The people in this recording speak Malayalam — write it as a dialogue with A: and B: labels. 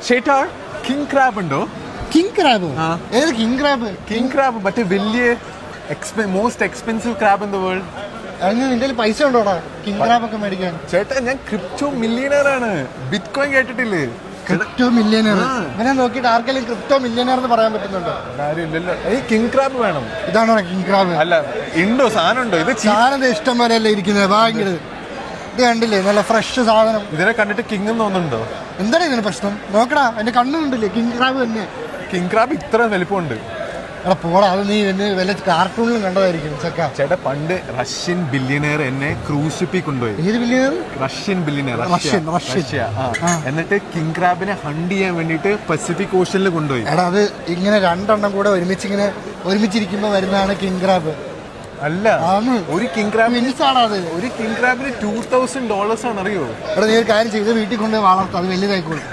A: ചേട്ടാ കിങ് ക്രാബ് ഉണ്ടോ?
B: King crab? ഏത് കിങ് ക്രാബ്?
A: കിങ് ക്രാബ് മറ്റേ വലിയ most expensive crab in the world.
B: അതിന് നിന്റെ പൈസ ഉണ്ടോടാ കിങ് ക്രാബ് ഒക്കെ മേടിക്കാൻ?
A: ചേട്ടാ ഞാൻ ക്രിപ്റ്റോ മില്യണർ ആണ്. ബിറ്റ് കോയിൻ കേട്ടിട്ടില്ലേ?
B: Crypto millionaire? ഇവനെ നോക്കിയിട്ട് ആർക്കെങ്കിലും ക്രിപ്റ്റോ മില്യനർ എന്ന് പറയാൻ പറ്റുന്നുണ്ടോ?
A: ആരുമില്ലല്ലോ. ഈ കിങ് ക്രാബ് വേണം.
B: ഇതാണോ കിങ് ക്രാബ്?
A: അല്ല, ഉണ്ടോ? സാധനം ഉണ്ടോ? ഇത്
B: സാധനം ഇഷ്ടം പോലെ അല്ലേ ഇരിക്കുന്നത്. ഭയങ്കര ഇത് കണ്ടില്ലേ, നല്ല ഫ്രഷ് സാധനം.
A: ഇതിനെ കണ്ടിട്ട് കിങ് എന്ന് തോന്നുന്നുണ്ടോ?
B: എന്താണ് ഇതിന് പ്രശ്നം? നോക്കടാ, എന്റെ കണ്ണുണ്ടല്ലേ കിങ് ക്രാബ് തന്നെ.
A: കിങ് ക്രാബ് ഇത്ര വലിപ്പമുണ്ട്.
B: എടാ പോടാ, അത് നീ വല്ല കാർട്ടൂണിലും കണ്ടതായിരിക്കും ചക്ക.
A: ചേട്ടാ പണ്ട് റഷ്യൻ ബില്യനെയർ എന്നെ ക്രൂസ് ഷിപ്പിൽ കൊണ്ടുപോയി.
B: ഏത് ബില്യനെയർ?
A: Russian billionaire.
B: റഷ്യ.
A: എന്നിട്ട് കിങ് ക്രാബിനെ ഹണ്ട് ചെയ്യാൻ വേണ്ടിട്ട് പസഫിക് ഓഷനിൽ കൊണ്ടുപോയി.
B: എടാ അത് ഇങ്ങനെ രണ്ടെണ്ണം കൂടെ ഒരുമിച്ചിരിക്കുമ്പോ വരുന്നതാണ് കിങ് ക്രാബ്.
A: അല്ല, ഒരു കിങ് ക്രാബ്
B: അത്
A: ഒരു കിങ് ക്രാബിന് $2,000 ആണ്, അറിയോ?
B: എടാ നീ ഒരു കാര്യം ചെയ്ത് വീട്ടിൽ കൊണ്ടുപോയി വളർത്തും, അത് വലുതായിക്കോളും.